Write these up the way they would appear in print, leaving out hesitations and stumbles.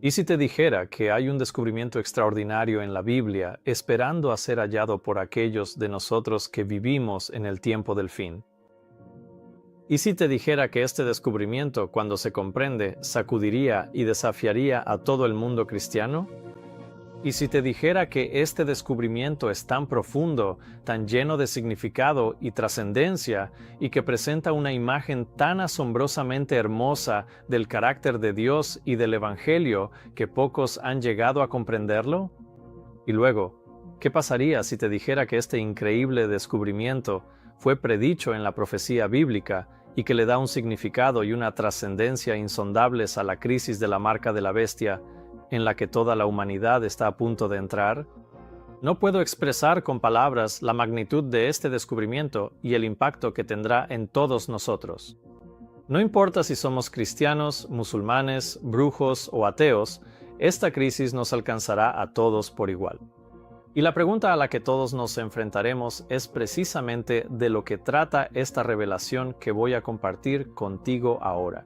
¿Y si te dijera que hay un descubrimiento extraordinario en la Biblia esperando a ser hallado por aquellos de nosotros que vivimos en el tiempo del fin? ¿Y si te dijera que este descubrimiento, cuando se comprende, sacudiría y desafiaría a todo el mundo cristiano? ¿Y si te dijera que este descubrimiento es tan profundo, tan lleno de significado y trascendencia, y que presenta una imagen tan asombrosamente hermosa del carácter de Dios y del Evangelio que pocos han llegado a comprenderlo? Y luego, ¿qué pasaría si te dijera que este increíble descubrimiento fue predicho en la profecía bíblica y que le da un significado y una trascendencia insondables a la crisis de la marca de la bestia, en la que toda la humanidad está a punto de entrar? No puedo expresar con palabras la magnitud de este descubrimiento y el impacto que tendrá en todos nosotros. No importa si somos cristianos, musulmanes, brujos o ateos, esta crisis nos alcanzará a todos por igual. Y la pregunta a la que todos nos enfrentaremos es precisamente de lo que trata esta revelación que voy a compartir contigo ahora.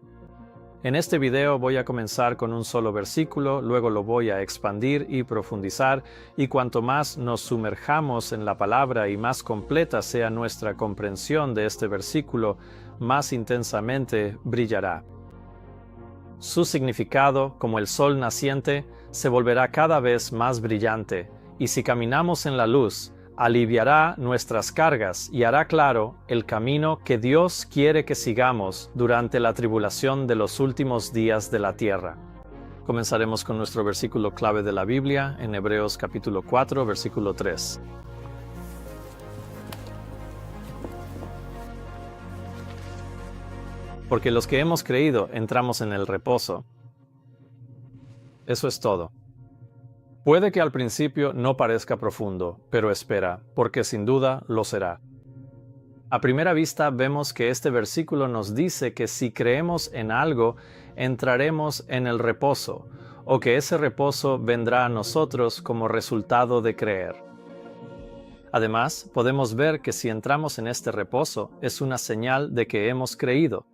En este video voy a comenzar con un solo versículo, luego lo voy a expandir y profundizar, y cuanto más nos sumerjamos en la palabra y más completa sea nuestra comprensión de este versículo, más intensamente brillará. Su significado, como el sol naciente, se volverá cada vez más brillante, y si caminamos en la luz, aliviará nuestras cargas y hará claro el camino que Dios quiere que sigamos durante la tribulación de los últimos días de la tierra. Comenzaremos con nuestro versículo clave de la Biblia en Hebreos capítulo 4, versículo 3. Porque los que hemos creído entramos en el reposo. Eso es todo. Puede que al principio no parezca profundo, pero espera, porque sin duda lo será. A primera vista vemos que este versículo nos dice que si creemos en algo, entraremos en el reposo, o que ese reposo vendrá a nosotros como resultado de creer. Además, podemos ver que si entramos en este reposo, es una señal de que hemos creído.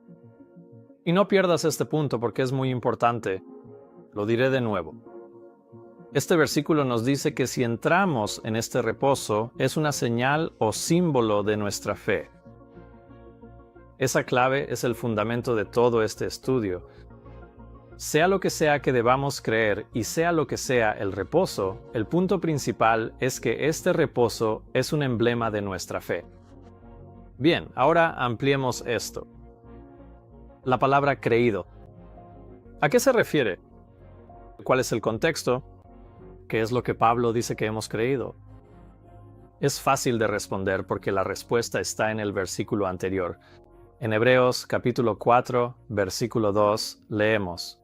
Y no pierdas este punto porque es muy importante. Lo diré de nuevo. Este versículo nos dice que si entramos en este reposo es una señal o símbolo de nuestra fe. Esa clave es el fundamento de todo este estudio. Sea lo que sea que debamos creer y sea lo que sea el reposo, el punto principal es que este reposo es un emblema de nuestra fe. Bien, ahora ampliemos esto. La palabra creído. ¿A qué se refiere? ¿Cuál es el contexto? ¿Qué es lo que Pablo dice que hemos creído? Es fácil de responder porque la respuesta está en el versículo anterior. En Hebreos capítulo 4, versículo 2, leemos: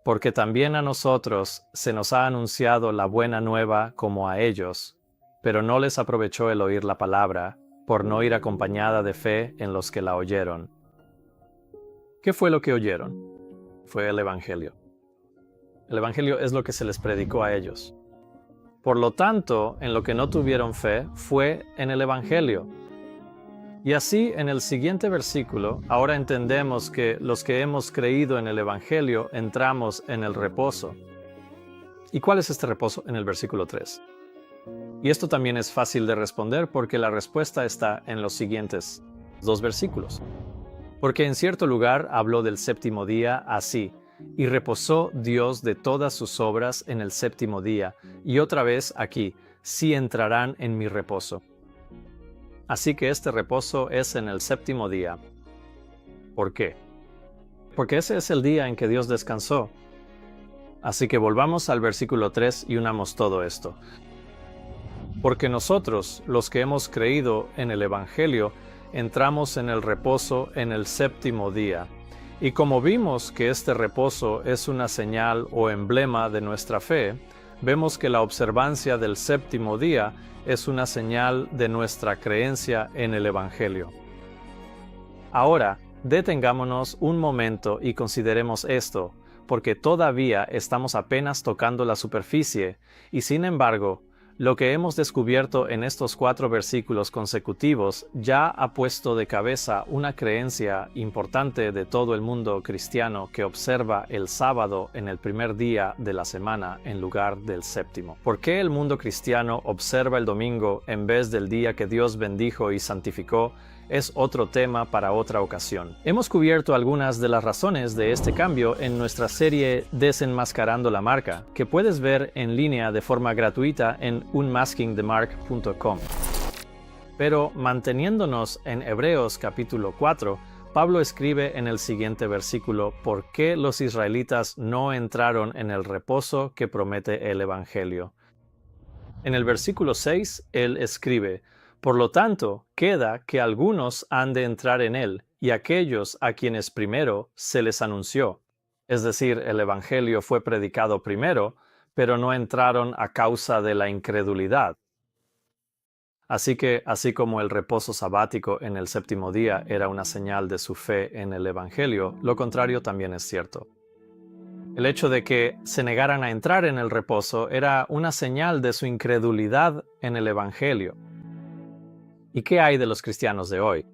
Porque también a nosotros se nos ha anunciado la buena nueva como a ellos, pero no les aprovechó el oír la palabra, por no ir acompañada de fe en los que la oyeron. ¿Qué fue lo que oyeron? Fue el Evangelio. El Evangelio es lo que se les predicó a ellos. Por lo tanto, en lo que no tuvieron fe fue en el Evangelio. Y así, en el siguiente versículo, ahora entendemos que los que hemos creído en el Evangelio entramos en el reposo. ¿Y cuál es este reposo? En el versículo 3. Y esto también es fácil de responder porque la respuesta está en los siguientes dos versículos. Porque en cierto lugar habló del séptimo día así: Y reposó Dios de todas sus obras en el séptimo día, y otra vez aquí: sí entrarán en mi reposo. Así que este reposo es en el séptimo día. ¿Por qué? Porque ese es el día en que Dios descansó. Así que volvamos al versículo 3 y unamos todo esto. Porque nosotros, los que hemos creído en el Evangelio, entramos en el reposo en el séptimo día. Y como vimos que este reposo es una señal o emblema de nuestra fe, vemos que la observancia del séptimo día es una señal de nuestra creencia en el Evangelio. Ahora, detengámonos un momento y consideremos esto, porque todavía estamos apenas tocando la superficie, y sin embargo, Lo que hemos descubierto en estos 4 versículos consecutivos ya ha puesto de cabeza una creencia importante de todo el mundo cristiano que observa el sábado en el primer día de la semana en lugar del séptimo. ¿Por qué el mundo cristiano observa el domingo en vez del día que Dios bendijo y santificó? Es otro tema para otra ocasión. Hemos cubierto algunas de las razones de este cambio en nuestra serie Desenmascarando la Marca, que puedes ver en línea de forma gratuita en unmaskingthemark.com. Pero manteniéndonos en Hebreos capítulo 4, Pablo escribe en el siguiente versículo por qué los israelitas no entraron en el reposo que promete el Evangelio. En el versículo 6, él escribe: por lo tanto, queda que algunos han de entrar en él, y aquellos a quienes primero se les anunció. Es decir, el Evangelio fue predicado primero, pero no entraron a causa de la incredulidad. Así que, así como el reposo sabático en el séptimo día era una señal de su fe en el Evangelio, lo contrario también es cierto. El hecho de que se negaran a entrar en el reposo era una señal de su incredulidad en el Evangelio. ¿Y qué hay de los cristianos de hoy?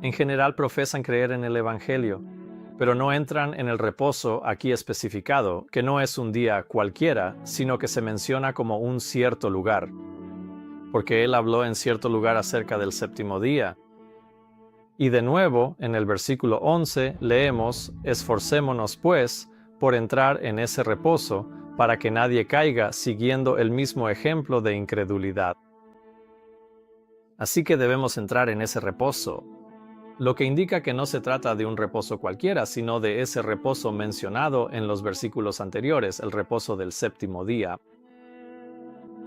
En general profesan creer en el Evangelio, pero no entran en el reposo aquí especificado, que no es un día cualquiera, sino que se menciona como un cierto lugar, porque él habló en cierto lugar acerca del séptimo día. Y de nuevo, en el versículo 11, leemos: esforcémonos, pues, por entrar en ese reposo, para que nadie caiga siguiendo el mismo ejemplo de incredulidad. Así que debemos entrar en ese reposo, lo que indica que no se trata de un reposo cualquiera, sino de ese reposo mencionado en los versículos anteriores, el reposo del séptimo día.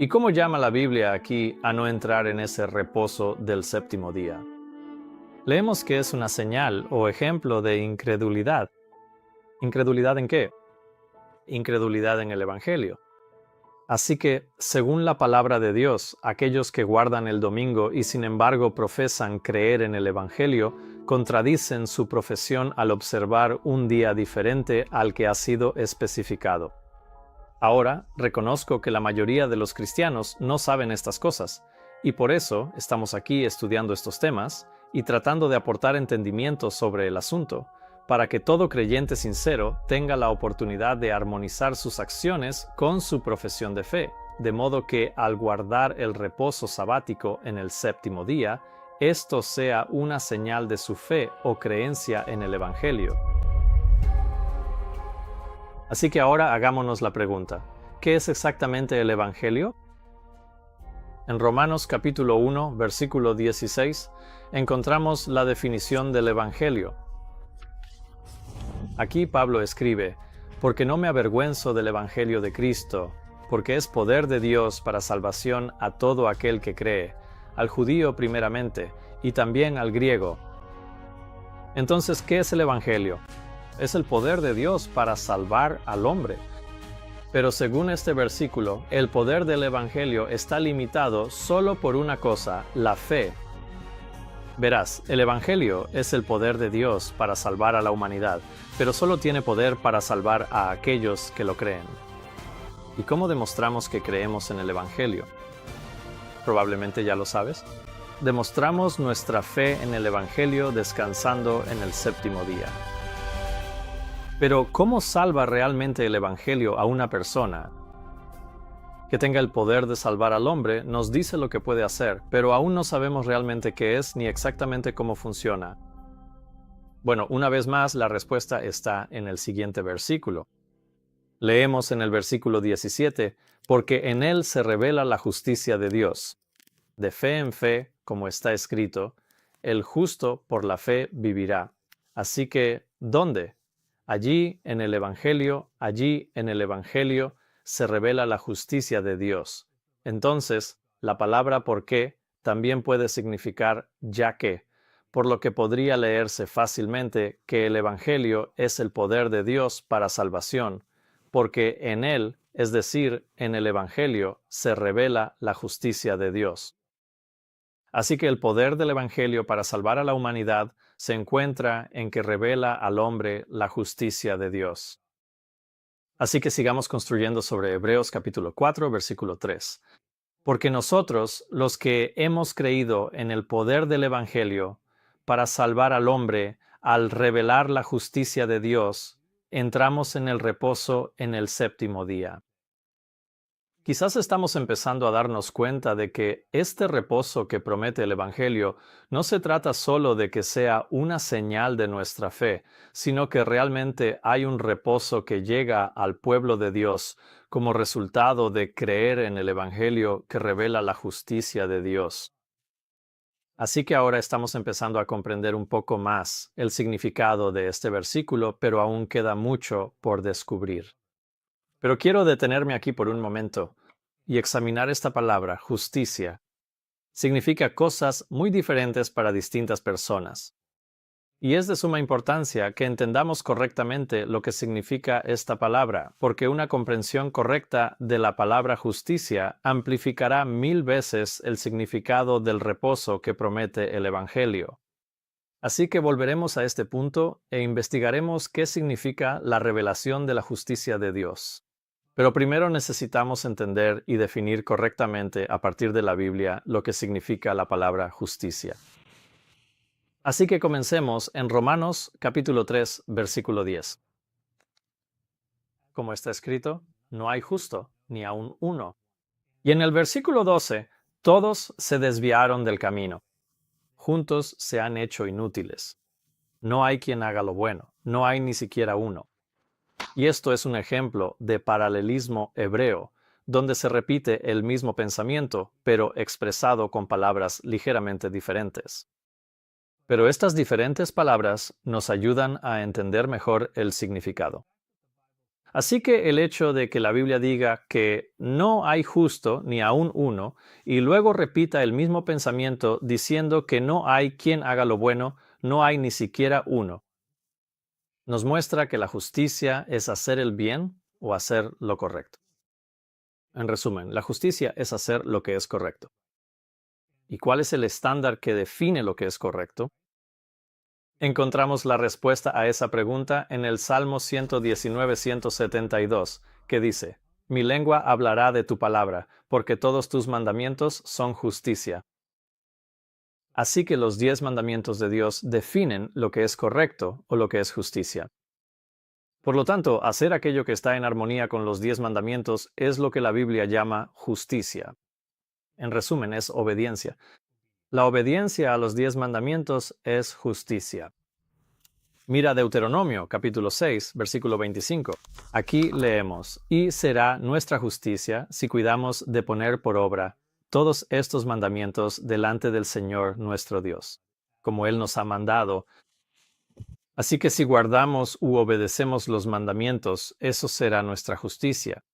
¿Y cómo llama la Biblia aquí a no entrar en ese reposo del séptimo día? Leemos que es una señal o ejemplo de incredulidad. ¿Incredulidad en qué? Incredulidad en el Evangelio. Así que, según la palabra de Dios, aquellos que guardan el domingo y sin embargo profesan creer en el Evangelio, contradicen su profesión al observar un día diferente al que ha sido especificado. Ahora, reconozco que la mayoría de los cristianos no saben estas cosas, y por eso estamos aquí estudiando estos temas y tratando de aportar entendimiento sobre el asunto, para que todo creyente sincero tenga la oportunidad de armonizar sus acciones con su profesión de fe, de modo que al guardar el reposo sabático en el séptimo día, esto sea una señal de su fe o creencia en el Evangelio. Así que ahora hagámonos la pregunta: ¿qué es exactamente el Evangelio? En Romanos capítulo 1, versículo 16, encontramos la definición del Evangelio. Aquí Pablo escribe: porque no me avergüenzo del Evangelio de Cristo, porque es poder de Dios para salvación a todo aquel que cree, al judío primeramente, y también al griego. Entonces, ¿qué es el Evangelio? Es el poder de Dios para salvar al hombre. Pero según este versículo, el poder del Evangelio está limitado solo por una cosa: la fe. Verás, el Evangelio es el poder de Dios para salvar a la humanidad, pero solo tiene poder para salvar a aquellos que lo creen. ¿Y cómo demostramos que creemos en el Evangelio? Probablemente ya lo sabes. Demostramos nuestra fe en el Evangelio descansando en el séptimo día. Pero, ¿cómo salva realmente el Evangelio a una persona? Que tenga el poder de salvar al hombre nos dice lo que puede hacer, pero aún no sabemos realmente qué es ni exactamente cómo funciona. Bueno, una vez más, la respuesta está en el siguiente versículo. Leemos en el versículo 17, porque en él se revela la justicia de Dios. De fe en fe, como está escrito, el justo por la fe vivirá. Así que, ¿dónde? Allí en el Evangelio se revela la justicia de Dios. Entonces, la palabra por qué también puede significar ya que, por lo que podría leerse fácilmente que el Evangelio es el poder de Dios para salvación, porque en él, es decir, en el Evangelio, se revela la justicia de Dios. Así que el poder del Evangelio para salvar a la humanidad se encuentra en que revela al hombre la justicia de Dios. Así que sigamos construyendo sobre Hebreos capítulo 4, versículo 3. Porque nosotros, los que hemos creído en el poder del Evangelio para salvar al hombre al revelar la justicia de Dios, entramos en el reposo en el séptimo día. Quizás estamos empezando a darnos cuenta de que este reposo que promete el Evangelio no se trata solo de que sea una señal de nuestra fe, sino que realmente hay un reposo que llega al pueblo de Dios como resultado de creer en el Evangelio que revela la justicia de Dios. Así que ahora estamos empezando a comprender un poco más el significado de este versículo, pero aún queda mucho por descubrir. Pero quiero detenerme aquí por un momento y examinar esta palabra, justicia. Significa cosas muy diferentes para distintas personas. Y es de suma importancia que entendamos correctamente lo que significa esta palabra, porque una comprensión correcta de la palabra justicia amplificará 1000 veces el significado del reposo que promete el Evangelio. Así que volveremos a este punto e investigaremos qué significa la revelación de la justicia de Dios. Pero primero necesitamos entender y definir correctamente a partir de la Biblia lo que significa la palabra justicia. Así que comencemos en Romanos capítulo 3, versículo 10. Como está escrito, no hay justo, ni aun uno. Y en el versículo 12, todos se desviaron del camino. Juntos se han hecho inútiles. No hay quien haga lo bueno, no hay ni siquiera uno. Y esto es un ejemplo de paralelismo hebreo, donde se repite el mismo pensamiento, pero expresado con palabras ligeramente diferentes. Pero estas diferentes palabras nos ayudan a entender mejor el significado. Así que el hecho de que la Biblia diga que no hay justo ni aun uno, y luego repita el mismo pensamiento diciendo que no hay quien haga lo bueno, no hay ni siquiera uno, nos muestra que la justicia es hacer el bien o hacer lo correcto. En resumen, la justicia es hacer lo que es correcto. ¿Y cuál es el estándar que define lo que es correcto? Encontramos la respuesta a esa pregunta en el Salmo 119-172, que dice: Mi lengua hablará de tu palabra, porque todos tus mandamientos son justicia. Así que los 10 mandamientos de Dios definen lo que es correcto o lo que es justicia. Por lo tanto, hacer aquello que está en armonía con los 10 mandamientos es lo que la Biblia llama justicia. En resumen, es obediencia. La obediencia a los 10 mandamientos es justicia. Mira Deuteronomio, capítulo 6, versículo 25. Aquí leemos: Y será nuestra justicia si cuidamos de poner por obra todos estos mandamientos delante del Señor nuestro Dios, como Él nos ha mandado. Así que si guardamos u obedecemos los mandamientos, eso será nuestra justicia.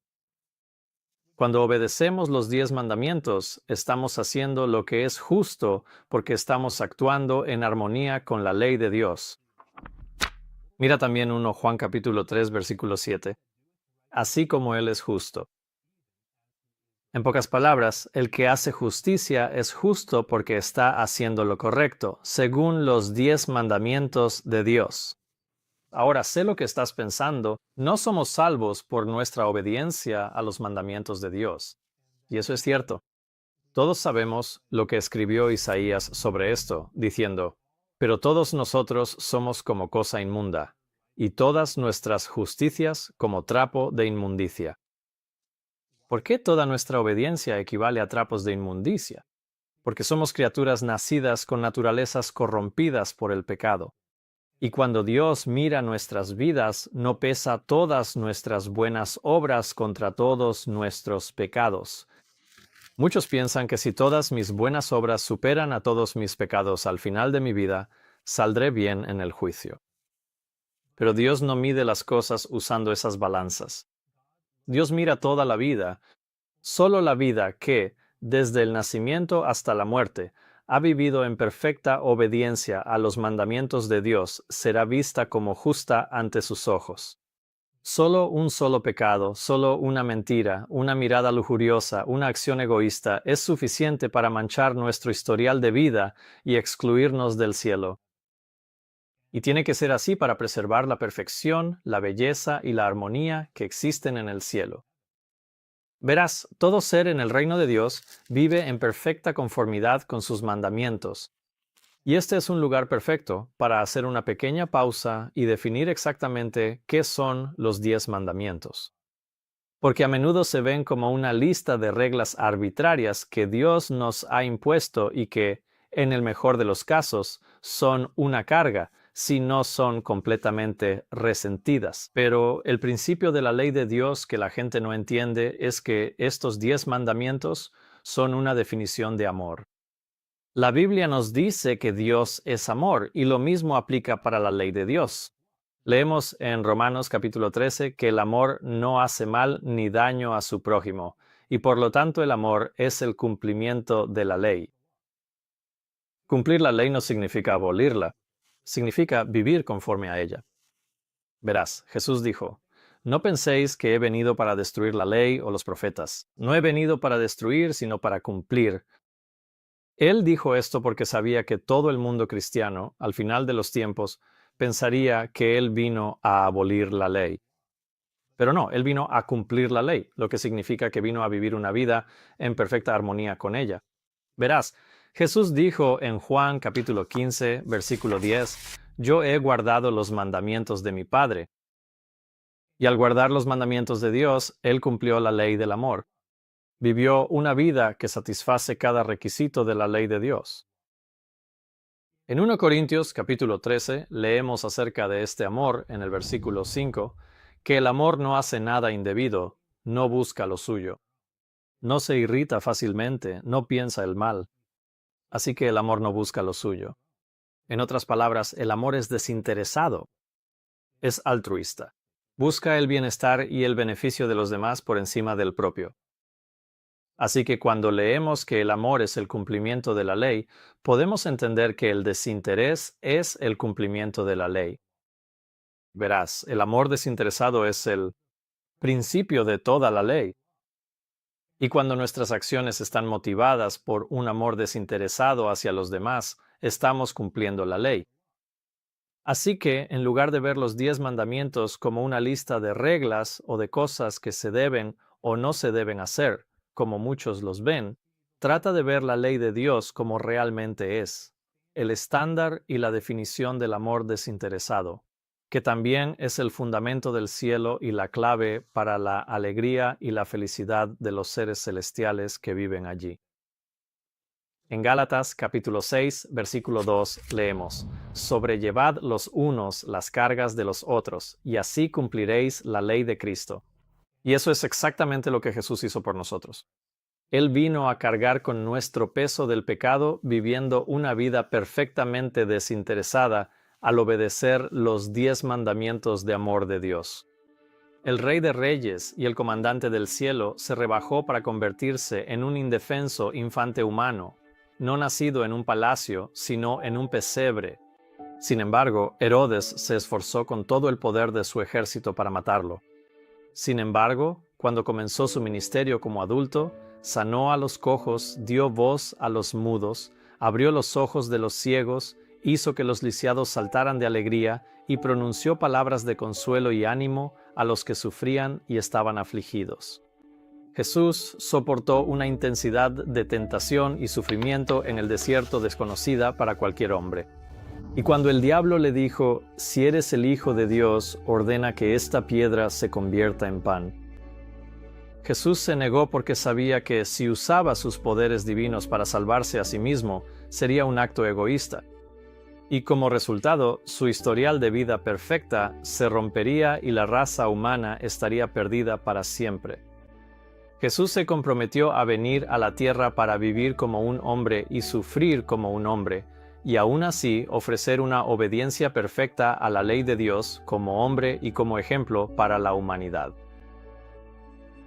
Cuando obedecemos los 10 mandamientos, estamos haciendo lo que es justo porque estamos actuando en armonía con la ley de Dios. Mira también 1 Juan capítulo 3, versículo 7. Así como Él es justo. En pocas palabras, el que hace justicia es justo porque está haciendo lo correcto, según los 10 mandamientos de Dios. Ahora sé lo que estás pensando, no somos salvos por nuestra obediencia a los mandamientos de Dios. Y eso es cierto. Todos sabemos lo que escribió Isaías sobre esto, diciendo: Pero todos nosotros somos como cosa inmunda, y todas nuestras justicias como trapo de inmundicia. ¿Por qué toda nuestra obediencia equivale a trapos de inmundicia? Porque somos criaturas nacidas con naturalezas corrompidas por el pecado. Y cuando Dios mira nuestras vidas, no pesa todas nuestras buenas obras contra todos nuestros pecados. Muchos piensan que si todas mis buenas obras superan a todos mis pecados al final de mi vida, saldré bien en el juicio. Pero Dios no mide las cosas usando esas balanzas. Dios mira toda la vida, solo la vida que, desde el nacimiento hasta la muerte, ha vivido en perfecta obediencia a los mandamientos de Dios, será vista como justa ante sus ojos. Solo un solo pecado, solo una mentira, una mirada lujuriosa, una acción egoísta es suficiente para manchar nuestro historial de vida y excluirnos del cielo. Y tiene que ser así para preservar la perfección, la belleza y la armonía que existen en el cielo. Verás, todo ser en el reino de Dios vive en perfecta conformidad con sus mandamientos. Y este es un lugar perfecto para hacer una pequeña pausa y definir exactamente qué son los 10 mandamientos. Porque a menudo se ven como una lista de reglas arbitrarias que Dios nos ha impuesto y que, en el mejor de los casos, son una carga, si no son completamente resentidas. Pero el principio de la ley de Dios que la gente no entiende es que estos 10 mandamientos son una definición de amor. La Biblia nos dice que Dios es amor y lo mismo aplica para la ley de Dios. Leemos en Romanos capítulo 13 que el amor no hace mal ni daño a su prójimo, y por lo tanto el amor es el cumplimiento de la ley. Cumplir la ley no significa abolirla, significa vivir conforme a ella. Verás, Jesús dijo, no penséis que he venido para destruir la ley o los profetas. No he venido para destruir, sino para cumplir. Él dijo esto porque sabía que todo el mundo cristiano, al final de los tiempos, pensaría que Él vino a abolir la ley. Pero no, Él vino a cumplir la ley, lo que significa que vino a vivir una vida en perfecta armonía con ella. Verás, Jesús dijo en Juan capítulo 15, versículo 10, Yo he guardado los mandamientos de mi Padre. Y al guardar los mandamientos de Dios, Él cumplió la ley del amor. Vivió una vida que satisface cada requisito de la ley de Dios. En 1 Corintios capítulo 13 leemos acerca de este amor en el versículo 5, que el amor no hace nada indebido, no busca lo suyo, no se irrita fácilmente, no piensa el mal. Así que el amor no busca lo suyo. En otras palabras, el amor es desinteresado, es altruista, busca el bienestar y el beneficio de los demás por encima del propio. Así que cuando leemos que el amor es el cumplimiento de la ley, podemos entender que el desinterés es el cumplimiento de la ley. Verás, el amor desinteresado es el principio de toda la ley. Y cuando nuestras acciones están motivadas por un amor desinteresado hacia los demás, estamos cumpliendo la ley. Así que, en lugar de ver los 10 mandamientos como una lista de reglas o de cosas que se deben o no se deben hacer, como muchos los ven, trata de ver la ley de Dios como realmente es, el estándar y la definición del amor desinteresado, que también es el fundamento del cielo y la clave para la alegría y la felicidad de los seres celestiales que viven allí. En Gálatas capítulo 6, versículo 2 leemos, Sobrellevad los unos las cargas de los otros, y así cumpliréis la ley de Cristo. Y eso es exactamente lo que Jesús hizo por nosotros. Él vino a cargar con nuestro peso del pecado, viviendo una vida perfectamente desinteresada al obedecer los 10 mandamientos de amor de Dios. El Rey de Reyes y el Comandante del Cielo se rebajó para convertirse en un indefenso infante humano, no nacido en un palacio, sino en un pesebre. Sin embargo, Herodes se esforzó con todo el poder de su ejército para matarlo. Sin embargo, cuando comenzó su ministerio como adulto, sanó a los cojos, dio voz a los mudos, abrió los ojos de los ciegos, hizo que los lisiados saltaran de alegría y pronunció palabras de consuelo y ánimo a los que sufrían y estaban afligidos. Jesús soportó una intensidad de tentación y sufrimiento en el desierto desconocida para cualquier hombre. Y cuando el diablo le dijo, si eres el Hijo de Dios, ordena que esta piedra se convierta en pan. Jesús se negó porque sabía que si usaba sus poderes divinos para salvarse a sí mismo, sería un acto egoísta. Y como resultado, su historial de vida perfecta se rompería y la raza humana estaría perdida para siempre. Jesús se comprometió a venir a la tierra para vivir como un hombre y sufrir como un hombre, y aún así ofrecer una obediencia perfecta a la ley de Dios como hombre y como ejemplo para la humanidad.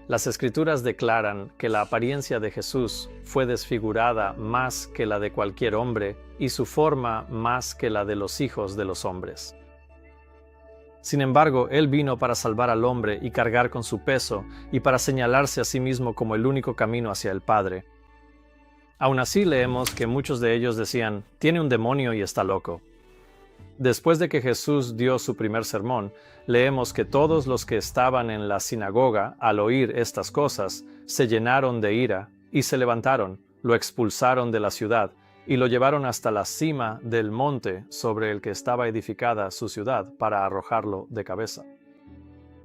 Las Escrituras declaran que la apariencia de Jesús fue desfigurada más que la de cualquier hombre y su forma más que la de los hijos de los hombres. Sin embargo, Él vino para salvar al hombre y cargar con su peso y para señalarse a sí mismo como el único camino hacia el Padre. Aún así leemos que muchos de ellos decían, tiene un demonio y está loco. Después de que Jesús dio su primer sermón, leemos que todos los que estaban en la sinagoga, al oír estas cosas, se llenaron de ira y se levantaron, lo expulsaron de la ciudad y lo llevaron hasta la cima del monte sobre el que estaba edificada su ciudad para arrojarlo de cabeza.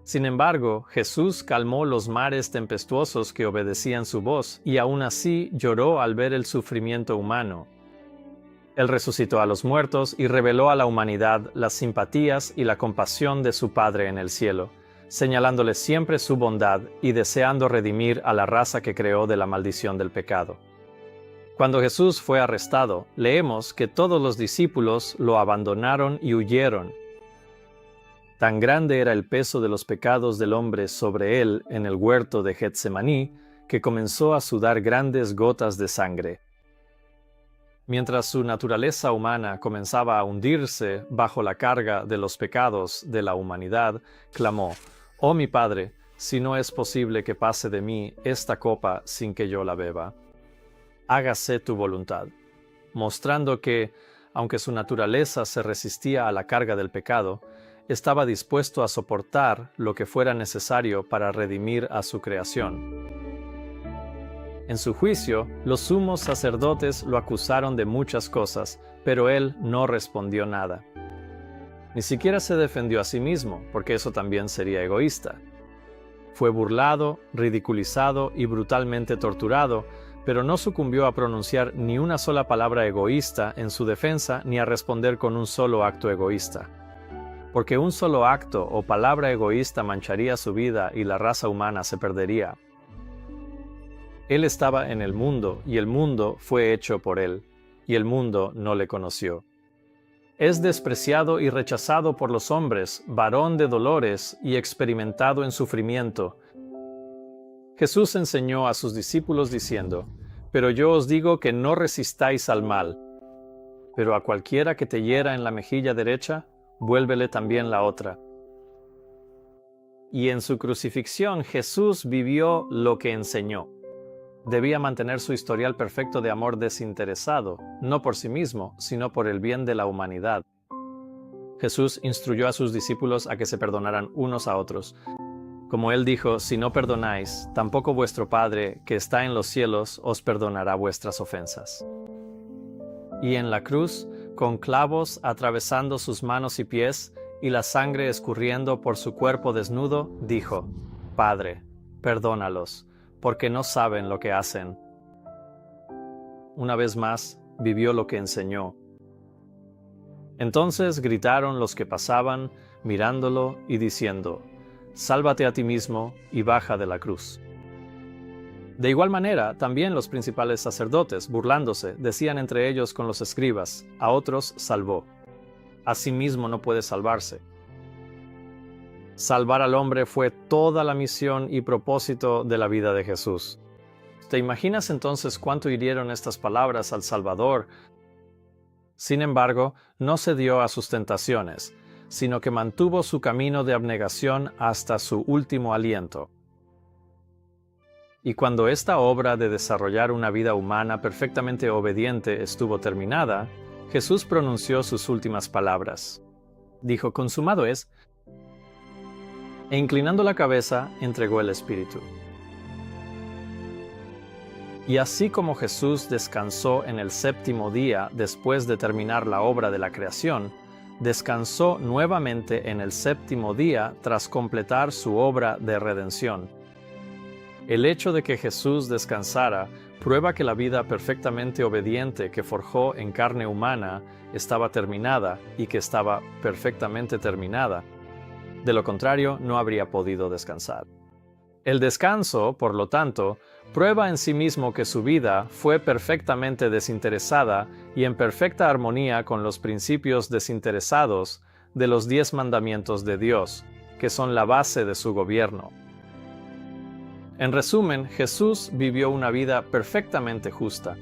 Sin embargo, Jesús calmó los mares tempestuosos que obedecían su voz y aún así lloró al ver el sufrimiento humano. Él resucitó a los muertos y reveló a la humanidad las simpatías y la compasión de su Padre en el cielo, señalándole siempre su bondad y deseando redimir a la raza que creó de la maldición del pecado. Cuando Jesús fue arrestado, leemos que todos los discípulos lo abandonaron y huyeron. Tan grande era el peso de los pecados del hombre sobre él en el huerto de Getsemaní, que comenzó a sudar grandes gotas de sangre. Mientras su naturaleza humana comenzaba a hundirse bajo la carga de los pecados de la humanidad, clamó: «Oh mi Padre, si no es posible que pase de mí esta copa sin que yo la beba, hágase tu voluntad», mostrando que, aunque su naturaleza se resistía a la carga del pecado, estaba dispuesto a soportar lo que fuera necesario para redimir a su creación. En su juicio, los sumos sacerdotes lo acusaron de muchas cosas, pero él no respondió nada. Ni siquiera se defendió a sí mismo, porque eso también sería egoísta. Fue burlado, ridiculizado y brutalmente torturado, pero no sucumbió a pronunciar ni una sola palabra egoísta en su defensa ni a responder con un solo acto egoísta. Porque un solo acto o palabra egoísta mancharía su vida y la raza humana se perdería. Él estaba en el mundo y el mundo fue hecho por él, y el mundo no le conoció. Es despreciado y rechazado por los hombres, varón de dolores y experimentado en sufrimiento. Jesús enseñó a sus discípulos diciendo: «Pero yo os digo que no resistáis al mal, pero a cualquiera que te hiera en la mejilla derecha, vuélvele también la otra». Y en su crucifixión Jesús vivió lo que enseñó. Debía mantener su historial perfecto de amor desinteresado, no por sí mismo, sino por el bien de la humanidad. Jesús instruyó a sus discípulos a que se perdonaran unos a otros. Como él dijo: «Si no perdonáis, tampoco vuestro Padre, que está en los cielos, os perdonará vuestras ofensas». Y en la cruz, con clavos atravesando sus manos y pies, y la sangre escurriendo por su cuerpo desnudo, dijo: «Padre, perdónalos, porque no saben lo que hacen». Una vez más, vivió lo que enseñó. Entonces gritaron los que pasaban, mirándolo y diciendo: «Sálvate a ti mismo y baja de la cruz». De igual manera, también los principales sacerdotes, burlándose, decían entre ellos con los escribas: «A otros salvó, a sí mismo no puede salvarse». Salvar al hombre fue toda la misión y propósito de la vida de Jesús. ¿Te imaginas entonces cuánto hirieron estas palabras al Salvador? Sin embargo, no cedió a sus tentaciones, sino que mantuvo su camino de abnegación hasta su último aliento. Y cuando esta obra de desarrollar una vida humana perfectamente obediente estuvo terminada, Jesús pronunció sus últimas palabras. Dijo: «Consumado es», e inclinando la cabeza, entregó el Espíritu. Y así como Jesús descansó en el séptimo día después de terminar la obra de la creación, descansó nuevamente en el séptimo día tras completar su obra de redención. El hecho de que Jesús descansara prueba que la vida perfectamente obediente que forjó en carne humana estaba terminada y que estaba perfectamente terminada. De lo contrario, no habría podido descansar. El descanso, por lo tanto, prueba en sí mismo que su vida fue perfectamente desinteresada y en perfecta armonía con los principios desinteresados de los 10 mandamientos de Dios, que son la base de su gobierno. En resumen, Jesús vivió una vida perfectamente justa,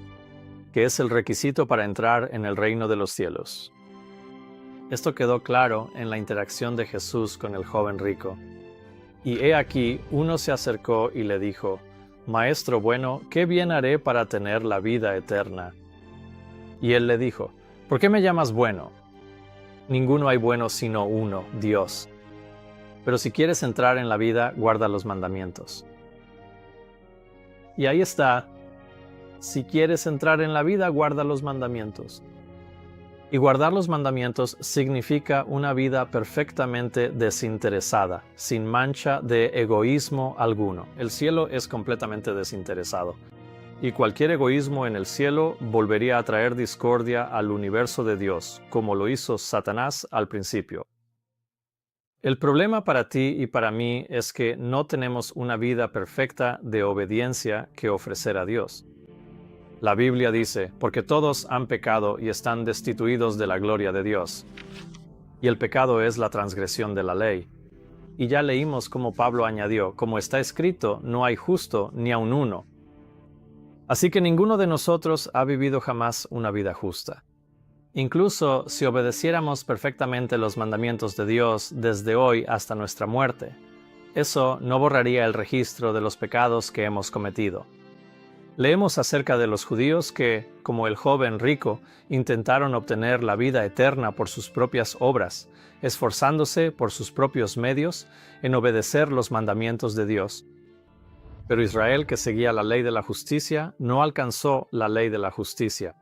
que es el requisito para entrar en el reino de los cielos. Esto quedó claro en la interacción de Jesús con el joven rico. Y he aquí, uno se acercó y le dijo: «Maestro bueno, ¿qué bien haré para tener la vida eterna?». Y él le dijo: «¿Por qué me llamas bueno? Ninguno hay bueno sino uno, Dios. Pero si quieres entrar en la vida, guarda los mandamientos». Y ahí está. Si quieres entrar en la vida, guarda los mandamientos. Y guardar los mandamientos significa una vida perfectamente desinteresada, sin mancha de egoísmo alguno. El cielo es completamente desinteresado. Y cualquier egoísmo en el cielo volvería a traer discordia al universo de Dios, como lo hizo Satanás al principio. El problema para ti y para mí es que no tenemos una vida perfecta de obediencia que ofrecer a Dios. La Biblia dice, porque todos han pecado y están destituidos de la gloria de Dios. Y el pecado es la transgresión de la ley. Y ya leímos como Pablo añadió, como está escrito, no hay justo ni aun uno. Así que ninguno de nosotros ha vivido jamás una vida justa. Incluso si obedeciéramos perfectamente los mandamientos de Dios desde hoy hasta nuestra muerte, eso no borraría el registro de los pecados que hemos cometido. Leemos acerca de los judíos que, como el joven rico, intentaron obtener la vida eterna por sus propias obras, esforzándose por sus propios medios en obedecer los mandamientos de Dios. Pero Israel, que seguía la ley de la justicia, no alcanzó la ley de la justicia.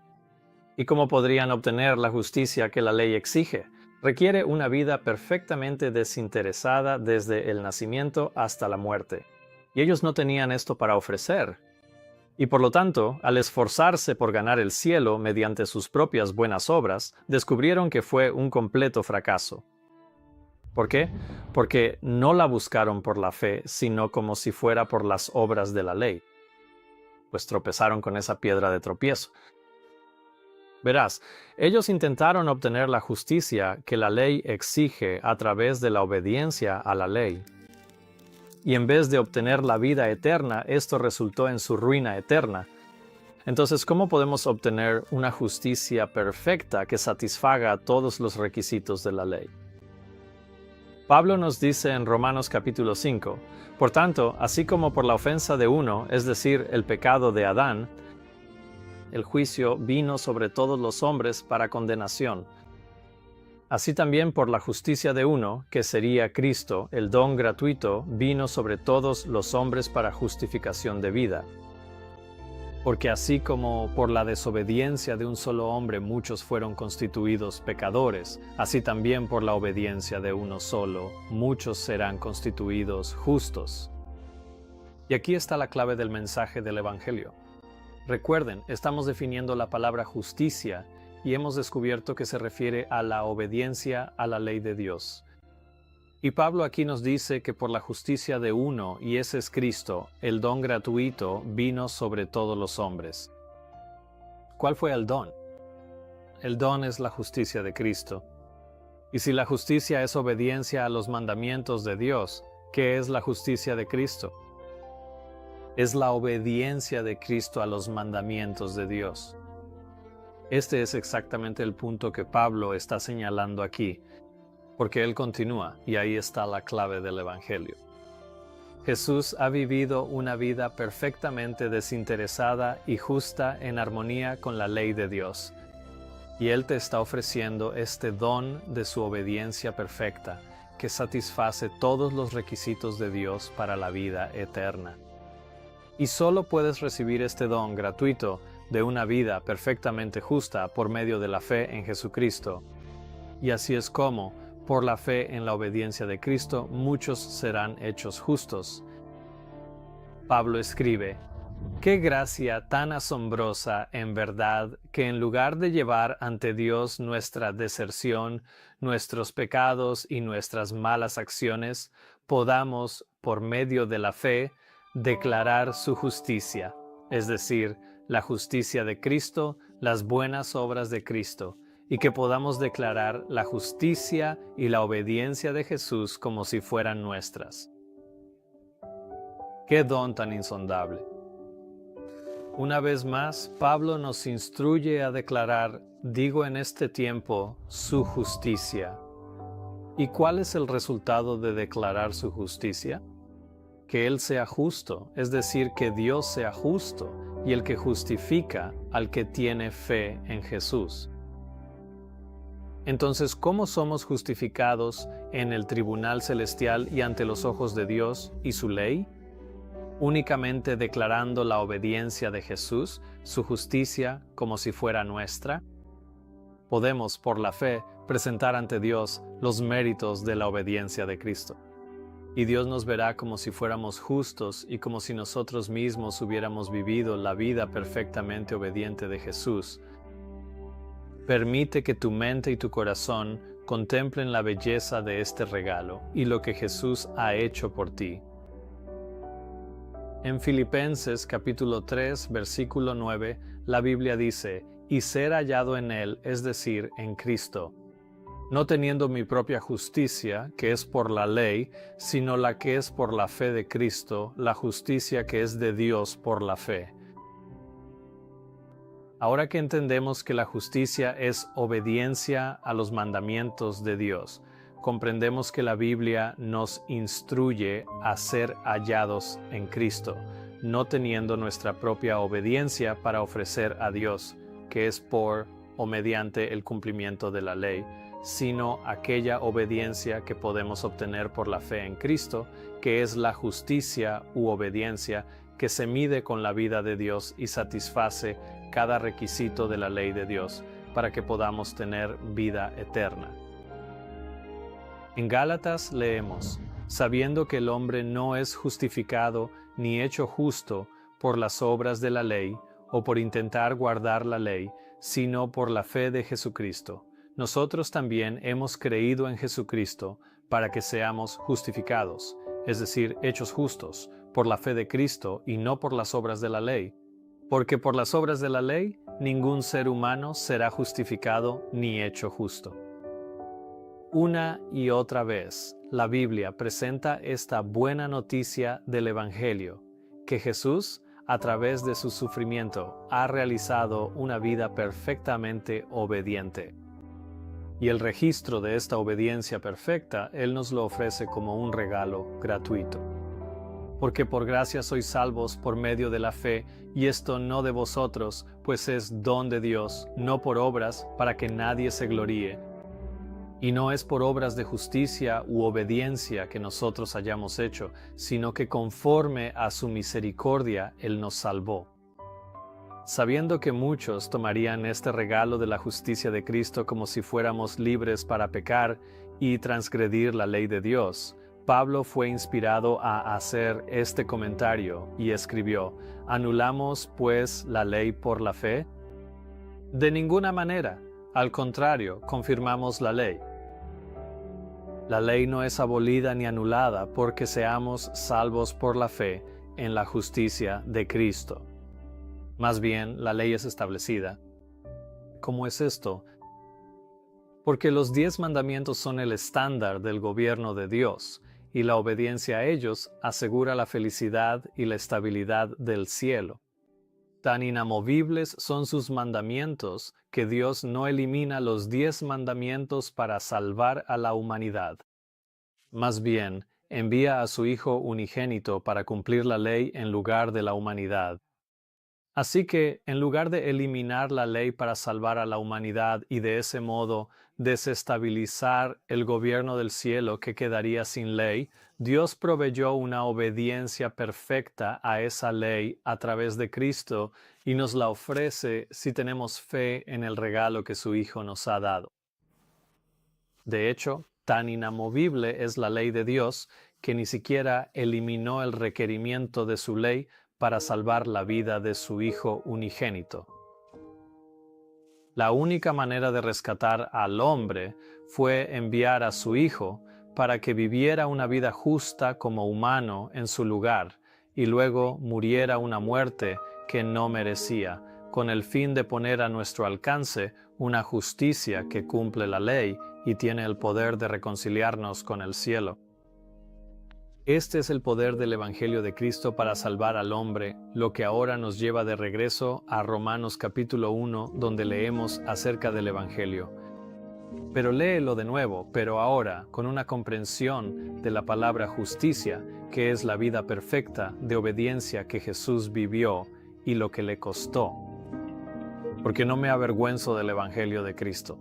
¿Y cómo podrían obtener la justicia que la ley exige? Requiere una vida perfectamente desinteresada desde el nacimiento hasta la muerte. Y ellos no tenían esto para ofrecer. Y por lo tanto, al esforzarse por ganar el cielo mediante sus propias buenas obras, descubrieron que fue un completo fracaso. ¿Por qué? Porque no la buscaron por la fe, sino como si fuera por las obras de la ley. Pues tropezaron con esa piedra de tropiezo. Verás, ellos intentaron obtener la justicia que la ley exige a través de la obediencia a la ley. Y en vez de obtener la vida eterna, esto resultó en su ruina eterna. Entonces, ¿cómo podemos obtener una justicia perfecta que satisfaga todos los requisitos de la ley? Pablo nos dice en Romanos capítulo 5, por tanto, así como por la ofensa de uno, es decir, el pecado de Adán, el juicio vino sobre todos los hombres para condenación. Así también por la justicia de uno, que sería Cristo, el don gratuito, vino sobre todos los hombres para justificación de vida. Porque así como por la desobediencia de un solo hombre muchos fueron constituidos pecadores, así también por la obediencia de uno solo, muchos serán constituidos justos. Y aquí está la clave del mensaje del Evangelio. Recuerden, estamos definiendo la palabra justicia y hemos descubierto que se refiere a la obediencia a la ley de Dios. Y Pablo aquí nos dice que por la justicia de uno, y ese es Cristo, el don gratuito vino sobre todos los hombres. ¿Cuál fue el don? El don es la justicia de Cristo. Y si la justicia es obediencia a los mandamientos de Dios, ¿qué es la justicia de Cristo? Es la obediencia de Cristo a los mandamientos de Dios. Este es exactamente el punto que Pablo está señalando aquí, porque él continúa, y ahí está la clave del Evangelio. Jesús ha vivido una vida perfectamente desinteresada y justa en armonía con la ley de Dios, y Él te está ofreciendo este don de su obediencia perfecta, que satisface todos los requisitos de Dios para la vida eterna. Y solo puedes recibir este don gratuito de una vida perfectamente justa por medio de la fe en Jesucristo. Y así es como, por la fe en la obediencia de Cristo, muchos serán hechos justos. Pablo escribe, «Qué gracia tan asombrosa en verdad que en lugar de llevar ante Dios nuestra deserción, nuestros pecados y nuestras malas acciones, podamos, por medio de la fe, declarar su justicia, es decir, la justicia de Cristo, las buenas obras de Cristo, y que podamos declarar la justicia y la obediencia de Jesús como si fueran nuestras». ¡Qué don tan insondable! Una vez más, Pablo nos instruye a declarar, digo en este tiempo, su justicia. ¿Y cuál es el resultado de declarar su justicia? Que Él sea justo, es decir, que Dios sea justo, y el que justifica al que tiene fe en Jesús. Entonces, ¿cómo somos justificados en el tribunal celestial y ante los ojos de Dios y su ley? únicamente declarando la obediencia de Jesús, su justicia, como si fuera nuestra? Podemos, por la fe, presentar ante Dios los méritos de la obediencia de Cristo. Y Dios nos verá como si fuéramos justos y como si nosotros mismos hubiéramos vivido la vida perfectamente obediente de Jesús. Permite que tu mente y tu corazón contemplen la belleza de este regalo y lo que Jesús ha hecho por ti. En Filipenses capítulo 3, versículo 9, la Biblia dice: y ser hallado en Él, es decir, en Cristo, no teniendo mi propia justicia, que es por la ley, sino la que es por la fe de Cristo, la justicia que es de Dios por la fe. Ahora que entendemos que la justicia es obediencia a los mandamientos de Dios, comprendemos que la Biblia nos instruye a ser hallados en Cristo, no teniendo nuestra propia obediencia para ofrecer a Dios, que es por o mediante el cumplimiento de la ley, sino aquella obediencia que podemos obtener por la fe en Cristo, que es la justicia u obediencia que se mide con la vida de Dios y satisface cada requisito de la ley de Dios para que podamos tener vida eterna. En Gálatas leemos: sabiendo que el hombre no es justificado ni hecho justo por las obras de la ley o por intentar guardar la ley, sino por la fe de Jesucristo. Nosotros también hemos creído en Jesucristo para que seamos justificados, es decir, hechos justos, por la fe de Cristo y no por las obras de la ley. Porque por las obras de la ley, ningún ser humano será justificado ni hecho justo. Una y otra vez, la Biblia presenta esta buena noticia del Evangelio, que Jesús, a través de su sufrimiento, ha realizado una vida perfectamente obediente. Y el registro de esta obediencia perfecta, Él nos lo ofrece como un regalo gratuito. Porque por gracia sois salvos por medio de la fe, y esto no de vosotros, pues es don de Dios, no por obras, para que nadie se gloríe. Y no es por obras de justicia u obediencia que nosotros hayamos hecho, sino que conforme a su misericordia Él nos salvó. Sabiendo que muchos tomarían este regalo de la justicia de Cristo como si fuéramos libres para pecar y transgredir la ley de Dios, Pablo fue inspirado a hacer este comentario y escribió: ¿anulamos pues la ley por la fe? De ninguna manera, al contrario, confirmamos la ley. La ley no es abolida ni anulada porque seamos salvos por la fe en la justicia de Cristo. Más bien, la ley es establecida. ¿Cómo es esto? Porque los 10 mandamientos son el estándar del gobierno de Dios, y la obediencia a ellos asegura la felicidad y la estabilidad del cielo. Tan inamovibles son sus mandamientos que Dios no elimina los 10 mandamientos para salvar a la humanidad. Más bien, envía a su Hijo unigénito para cumplir la ley en lugar de la humanidad. Así que, en lugar de eliminar la ley para salvar a la humanidad y de ese modo desestabilizar el gobierno del cielo que quedaría sin ley, Dios proveyó una obediencia perfecta a esa ley a través de Cristo y nos la ofrece si tenemos fe en el regalo que su Hijo nos ha dado. De hecho, tan inamovible es la ley de Dios que ni siquiera eliminó el requerimiento de su ley para salvar la vida de su Hijo unigénito. La única manera de rescatar al hombre fue enviar a su Hijo para que viviera una vida justa como humano en su lugar y luego muriera una muerte que no merecía, con el fin de poner a nuestro alcance una justicia que cumple la ley y tiene el poder de reconciliarnos con el cielo. Este es el poder del Evangelio de Cristo para salvar al hombre, lo que ahora nos lleva de regreso a Romanos capítulo 1, donde leemos acerca del Evangelio. Pero léelo de nuevo, pero ahora con una comprensión de la palabra justicia, que es la vida perfecta de obediencia que Jesús vivió y lo que le costó. Porque no me avergüenzo del Evangelio de Cristo,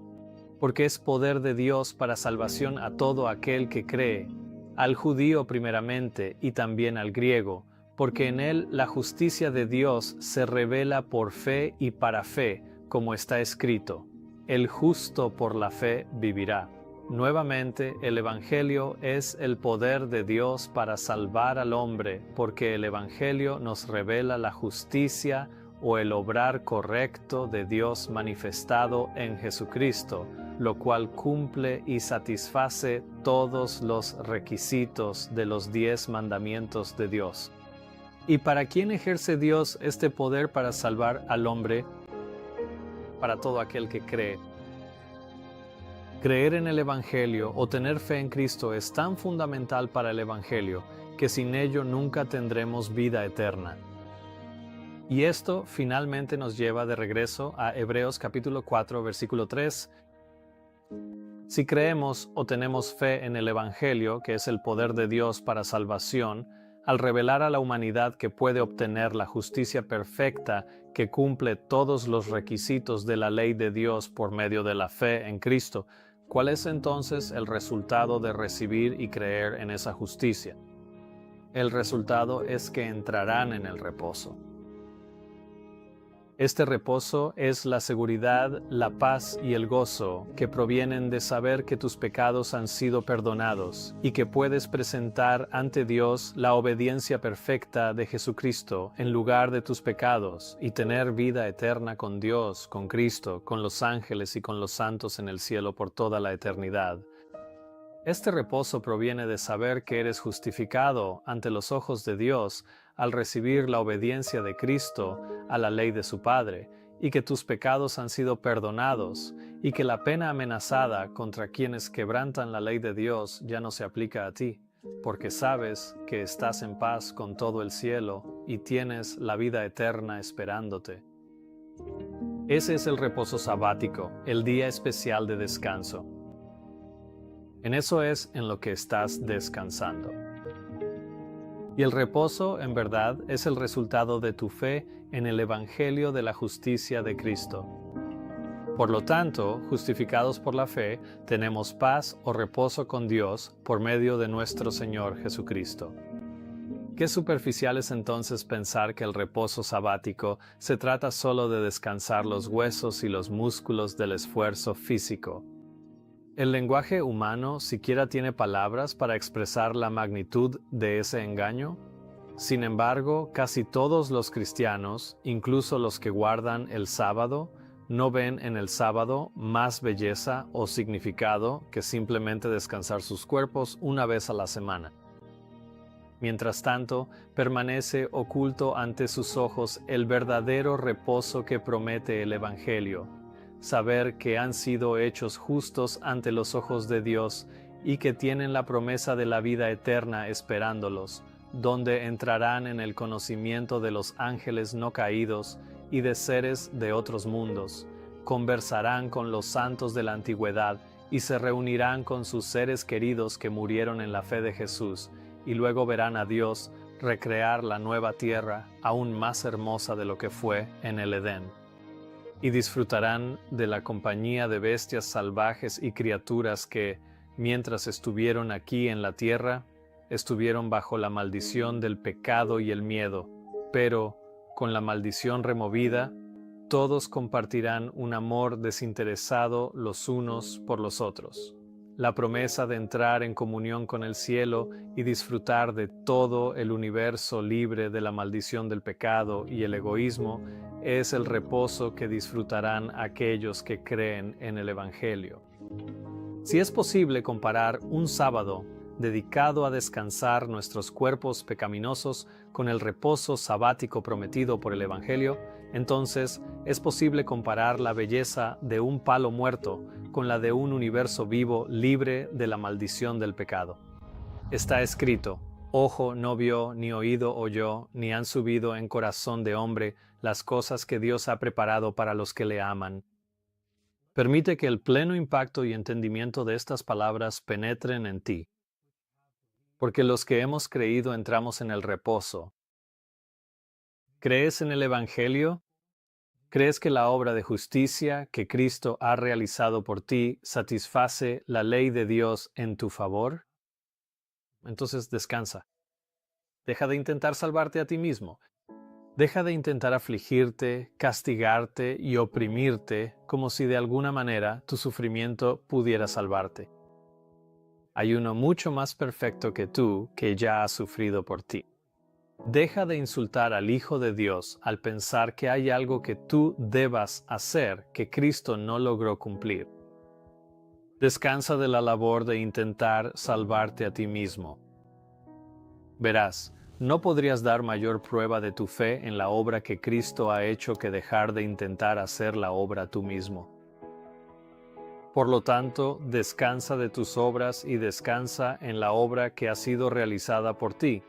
porque es poder de Dios para salvación a todo aquel que cree, al judío primeramente y también al griego, porque en él la justicia de Dios se revela por fe y para fe, como está escrito: el justo por la fe vivirá. Nuevamente, el Evangelio es el poder de Dios para salvar al hombre, porque el Evangelio nos revela la justicia o el obrar correcto de Dios manifestado en Jesucristo, lo cual cumple y satisface todos los requisitos de los 10 mandamientos de Dios. ¿Y para quién ejerce Dios este poder para salvar al hombre? Para todo aquel que cree. Creer en el Evangelio o tener fe en Cristo es tan fundamental para el Evangelio que sin ello nunca tendremos vida eterna. Y esto finalmente nos lleva de regreso a Hebreos capítulo 4, versículo 3. Si creemos o tenemos fe en el Evangelio, que es el poder de Dios para salvación, al revelar a la humanidad que puede obtener la justicia perfecta que cumple todos los requisitos de la ley de Dios por medio de la fe en Cristo, ¿cuál es entonces el resultado de recibir y creer en esa justicia? El resultado es que entrarán en el reposo. Este reposo es la seguridad, la paz y el gozo que provienen de saber que tus pecados han sido perdonados y que puedes presentar ante Dios la obediencia perfecta de Jesucristo en lugar de tus pecados y tener vida eterna con Dios, con Cristo, con los ángeles y con los santos en el cielo por toda la eternidad. Este reposo proviene de saber que eres justificado ante los ojos de Dios al recibir la obediencia de Cristo a la ley de su Padre, y que tus pecados han sido perdonados, y que la pena amenazada contra quienes quebrantan la ley de Dios ya no se aplica a ti, porque sabes que estás en paz con todo el cielo y tienes la vida eterna esperándote. Ese es el reposo sabático, el día especial de descanso. En eso es en lo que estás descansando. Y el reposo, en verdad, es el resultado de tu fe en el Evangelio de la justicia de Cristo. Por lo tanto, justificados por la fe, tenemos paz o reposo con Dios por medio de nuestro Señor Jesucristo. Qué superficial es entonces pensar que el reposo sabático se trata solo de descansar los huesos y los músculos del esfuerzo físico. El lenguaje humano siquiera tiene palabras para expresar la magnitud de ese engaño. Sin embargo, casi todos los cristianos, incluso los que guardan el sábado, no ven en el sábado más belleza o significado que simplemente descansar sus cuerpos una vez a la semana. Mientras tanto, permanece oculto ante sus ojos el verdadero reposo que promete el Evangelio: saber que han sido hechos justos ante los ojos de Dios y que tienen la promesa de la vida eterna esperándolos, donde entrarán en el conocimiento de los ángeles no caídos y de seres de otros mundos, conversarán con los santos de la antigüedad y se reunirán con sus seres queridos que murieron en la fe de Jesús, y luego verán a Dios recrear la nueva tierra aún más hermosa de lo que fue en el Edén. Y disfrutarán de la compañía de bestias salvajes y criaturas que, mientras estuvieron aquí en la tierra, estuvieron bajo la maldición del pecado y el miedo, pero, con la maldición removida, todos compartirán un amor desinteresado los unos por los otros. La promesa de entrar en comunión con el cielo y disfrutar de todo el universo libre de la maldición del pecado y el egoísmo es el reposo que disfrutarán aquellos que creen en el Evangelio. Si es posible comparar un sábado dedicado a descansar nuestros cuerpos pecaminosos con el reposo sabático prometido por el Evangelio, entonces es posible comparar la belleza de un palo muerto con la de un universo vivo libre de la maldición del pecado. Está escrito: ojo no vio, ni oído oyó, ni han subido en corazón de hombre las cosas que Dios ha preparado para los que le aman. Permite que el pleno impacto y entendimiento de estas palabras penetren en ti, porque los que hemos creído entramos en el reposo. ¿Crees en el Evangelio? ¿Crees que la obra de justicia que Cristo ha realizado por ti satisface la ley de Dios en tu favor? Entonces descansa. Deja de intentar salvarte a ti mismo. Deja de intentar afligirte, castigarte y oprimirte como si de alguna manera tu sufrimiento pudiera salvarte. Hay uno mucho más perfecto que tú que ya ha sufrido por ti. Deja de insultar al Hijo de Dios al pensar que hay algo que tú debas hacer que Cristo no logró cumplir. Descansa de la labor de intentar salvarte a ti mismo. Verás, no podrías dar mayor prueba de tu fe en la obra que Cristo ha hecho que dejar de intentar hacer la obra tú mismo. Por lo tanto, descansa de tus obras y descansa en la obra que ha sido realizada por ti.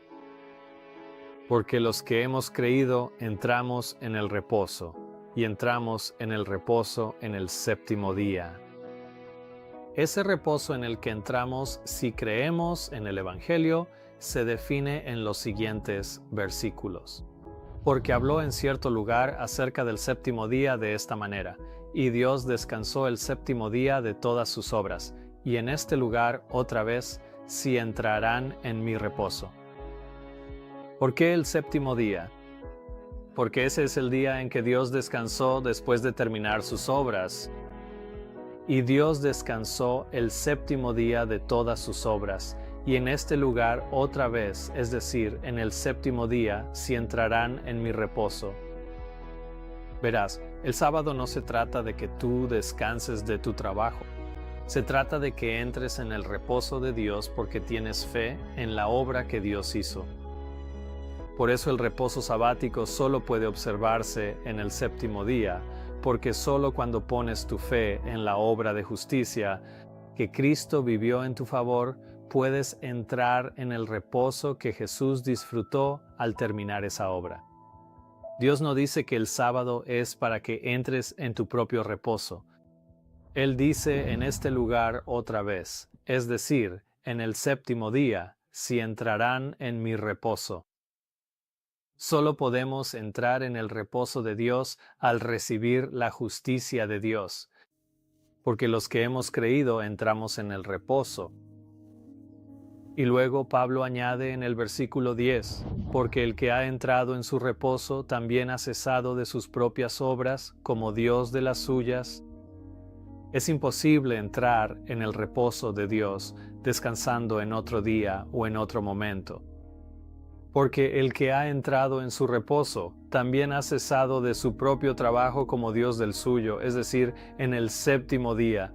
Porque los que hemos creído entramos en el reposo, y entramos en el reposo en el séptimo día. Ese reposo en el que entramos si creemos en el Evangelio se define en los siguientes versículos. Porque habló en cierto lugar acerca del séptimo día de esta manera, y Dios descansó el séptimo día de todas sus obras, y en este lugar otra vez si entrarán en mi reposo. ¿Por qué el séptimo día? Porque ese es el día en que Dios descansó después de terminar sus obras. Y Dios descansó el séptimo día de todas sus obras, y en este lugar otra vez, es decir, en el séptimo día, si entrarán en mi reposo. Verás, el sábado no se trata de que tú descanses de tu trabajo. Se trata de que entres en el reposo de Dios porque tienes fe en la obra que Dios hizo. Por eso el reposo sabático solo puede observarse en el séptimo día, porque solo cuando pones tu fe en la obra de justicia que Cristo vivió en tu favor, puedes entrar en el reposo que Jesús disfrutó al terminar esa obra. Dios no dice que el sábado es para que entres en tu propio reposo. Él dice en este lugar otra vez, es decir, en el séptimo día, si entrarán en mi reposo. Solo podemos entrar en el reposo de Dios al recibir la justicia de Dios, porque los que hemos creído entramos en el reposo. Y luego Pablo añade en el versículo 10, porque el que ha entrado en su reposo también ha cesado de sus propias obras, como Dios de las suyas. Es imposible entrar en el reposo de Dios descansando en otro día o en otro momento. Porque el que ha entrado en su reposo también ha cesado de su propio trabajo como Dios del suyo, es decir, en el séptimo día.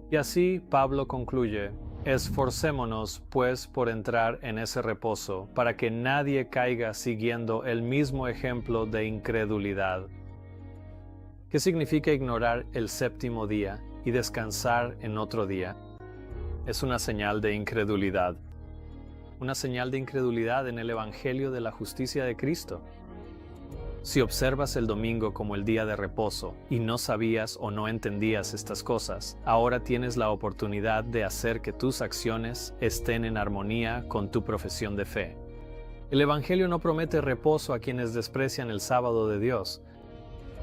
Y así Pablo concluye, esforcémonos pues por entrar en ese reposo, para que nadie caiga siguiendo el mismo ejemplo de incredulidad. ¿Qué significa ignorar el séptimo día y descansar en otro día? Es una señal de incredulidad. Una señal de incredulidad en el Evangelio de la justicia de Cristo. Si observas el domingo como el día de reposo y no sabías o no entendías estas cosas, ahora tienes la oportunidad de hacer que tus acciones estén en armonía con tu profesión de fe. El Evangelio no promete reposo a quienes desprecian el sábado de Dios.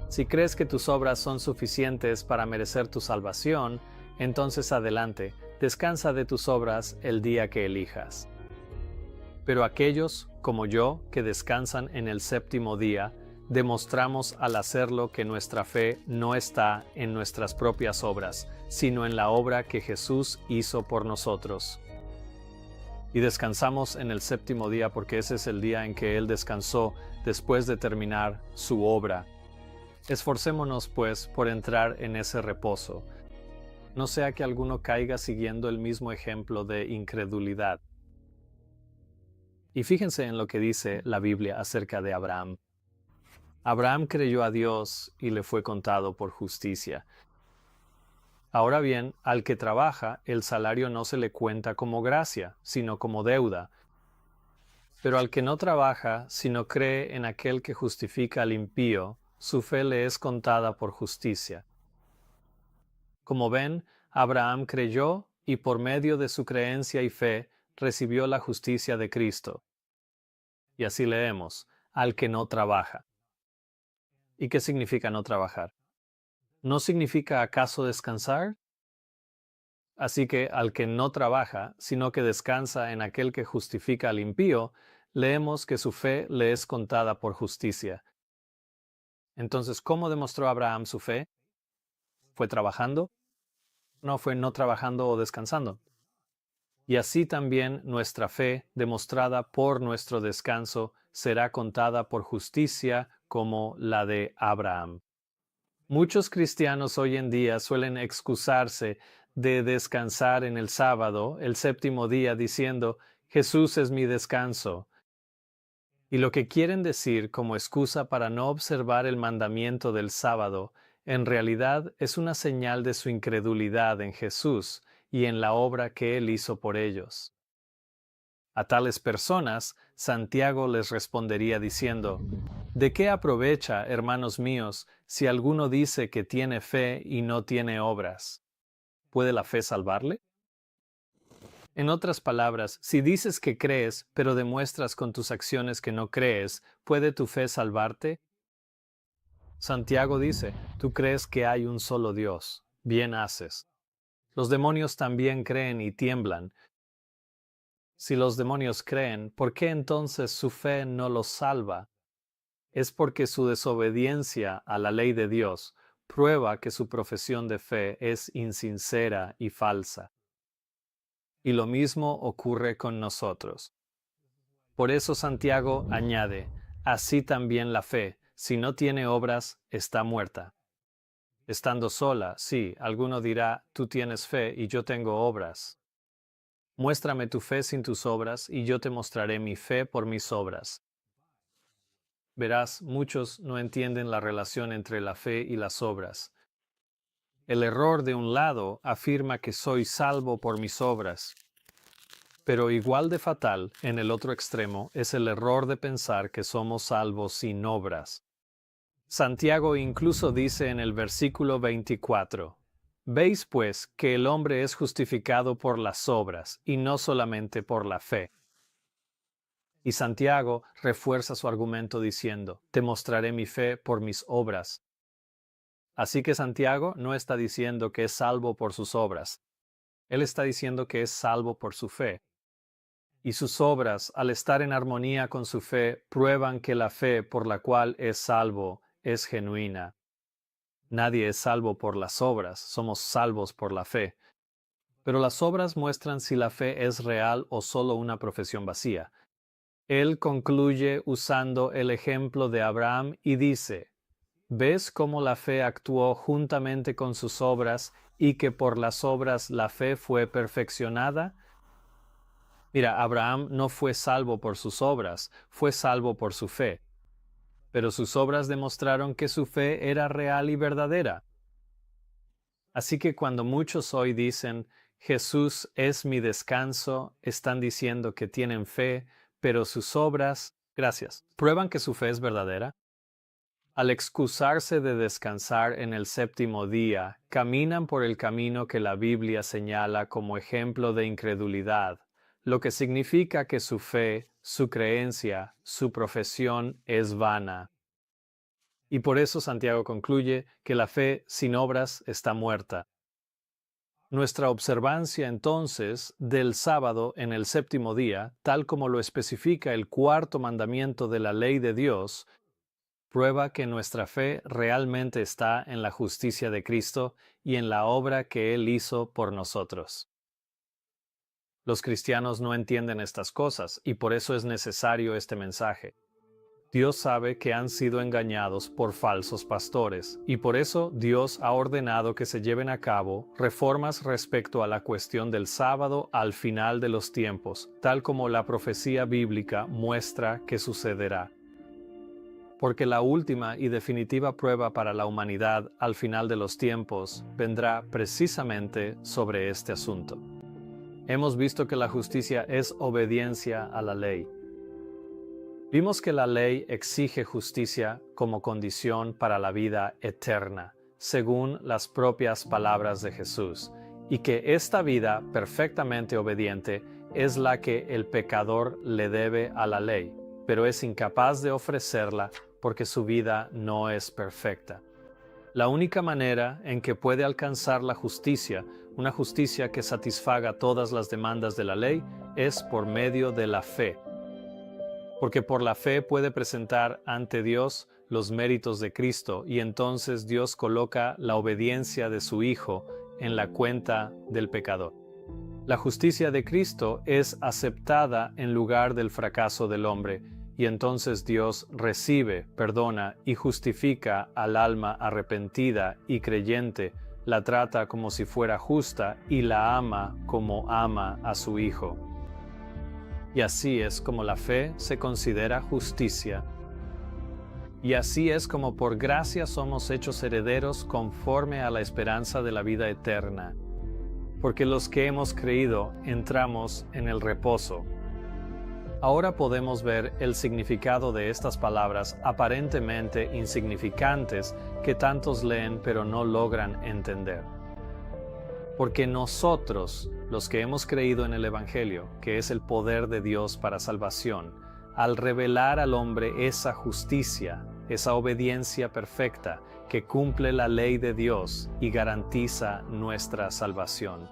Si crees que tus obras son suficientes para merecer tu salvación, entonces adelante, descansa de tus obras el día que elijas. Pero aquellos, como yo, que descansan en el séptimo día, demostramos al hacerlo que nuestra fe no está en nuestras propias obras, sino en la obra que Jesús hizo por nosotros. Y descansamos en el séptimo día porque ese es el día en que Él descansó después de terminar su obra. Esforcémonos, pues, por entrar en ese reposo. No sea que alguno caiga siguiendo el mismo ejemplo de incredulidad. Y fíjense en lo que dice la Biblia acerca de Abraham. Abraham creyó a Dios y le fue contado por justicia. Ahora bien, al que trabaja, el salario no se le cuenta como gracia, sino como deuda. Pero al que no trabaja, sino cree en aquel que justifica al impío, su fe le es contada por justicia. Como ven, Abraham creyó y por medio de su creencia y fe recibió la justicia de Cristo. Y así leemos, al que no trabaja. ¿Y qué significa no trabajar? ¿No significa acaso descansar? Así que al que no trabaja, sino que descansa en aquel que justifica al impío, leemos que su fe le es contada por justicia. Entonces, ¿cómo demostró Abraham su fe? ¿Fue trabajando? No, fue no trabajando o descansando. Y así también nuestra fe, demostrada por nuestro descanso, será contada por justicia como la de Abraham. Muchos cristianos hoy en día suelen excusarse de descansar en el sábado, el séptimo día, diciendo, Jesús es mi descanso. Y lo que quieren decir como excusa para no observar el mandamiento del sábado, en realidad es una señal de su incredulidad en Jesús y en la obra que Él hizo por ellos. A tales personas, Santiago les respondería diciendo, ¿de qué aprovecha, hermanos míos, si alguno dice que tiene fe y no tiene obras? ¿Puede la fe salvarle? En otras palabras, si dices que crees, pero demuestras con tus acciones que no crees, ¿puede tu fe salvarte? Santiago dice, tú crees que hay un solo Dios. Bien haces. Los demonios también creen y tiemblan. Si los demonios creen, ¿por qué entonces su fe no los salva? Es porque su desobediencia a la ley de Dios prueba que su profesión de fe es insincera y falsa. Y lo mismo ocurre con nosotros. Por eso Santiago añade, así también la fe, si no tiene obras, está muerta. Estando sola, sí, alguno dirá, tú tienes fe y yo tengo obras. Muéstrame tu fe sin tus obras, y yo te mostraré mi fe por mis obras. Verás, muchos no entienden la relación entre la fe y las obras. El error de un lado afirma que soy salvo por mis obras, pero igual de fatal, en el otro extremo, es el error de pensar que somos salvos sin obras. Santiago incluso dice en el versículo 24, «Veis pues que el hombre es justificado por las obras, y no solamente por la fe». Y Santiago refuerza su argumento diciendo, «Te mostraré mi fe por mis obras». Así que Santiago no está diciendo que es salvo por sus obras. Él está diciendo que es salvo por su fe. Y sus obras, al estar en armonía con su fe, prueban que la fe por la cual es salvo es genuina. Nadie es salvo por las obras, somos salvos por la fe. Pero las obras muestran si la fe es real o solo una profesión vacía. Él concluye usando el ejemplo de Abraham y dice, ¿ves cómo la fe actuó juntamente con sus obras y que por las obras la fe fue perfeccionada? Mira, Abraham no fue salvo por sus obras, fue salvo por su fe. Pero sus obras demostraron que su fe era real y verdadera. Así que cuando muchos hoy dicen, Jesús es mi descanso, están diciendo que tienen fe, pero sus obras, prueban que su fe es verdadera. Al excusarse de descansar en el séptimo día, caminan por el camino que la Biblia señala como ejemplo de incredulidad, lo que significa que su fe, su creencia, su profesión es vana. Y por eso Santiago concluye que la fe sin obras está muerta. Nuestra observancia entonces del sábado en el séptimo día, tal como lo especifica el cuarto mandamiento de la ley de Dios, prueba que nuestra fe realmente está en la justicia de Cristo y en la obra que Él hizo por nosotros. Los cristianos no entienden estas cosas y por eso es necesario este mensaje. Dios sabe que han sido engañados por falsos pastores, y por eso Dios ha ordenado que se lleven a cabo reformas respecto a la cuestión del sábado al final de los tiempos, tal como la profecía bíblica muestra que sucederá. Porque la última y definitiva prueba para la humanidad al final de los tiempos vendrá precisamente sobre este asunto. Hemos visto que la justicia es obediencia a la ley. Vimos que la ley exige justicia como condición para la vida eterna, según las propias palabras de Jesús, y que esta vida perfectamente obediente es la que el pecador le debe a la ley, pero es incapaz de ofrecerla porque su vida no es perfecta. La única manera en que puede alcanzar la justicia una justicia que satisfaga todas las demandas de la ley, es por medio de la fe. Porque por la fe puede presentar ante Dios los méritos de Cristo, y entonces Dios coloca la obediencia de su Hijo en la cuenta del pecador. La justicia de Cristo es aceptada en lugar del fracaso del hombre, y entonces Dios recibe, perdona y justifica al alma arrepentida y creyente, la trata como si fuera justa y la ama como ama a su Hijo. Y así es como la fe se considera justicia. Y así es como por gracia somos hechos herederos conforme a la esperanza de la vida eterna. Porque los que hemos creído entramos en el reposo. Ahora podemos ver el significado de estas palabras aparentemente insignificantes que tantos leen pero no logran entender. Porque nosotros, los que hemos creído en el Evangelio, que es el poder de Dios para salvación, al revelar al hombre esa justicia, esa obediencia perfecta que cumple la ley de Dios y garantiza nuestra salvación.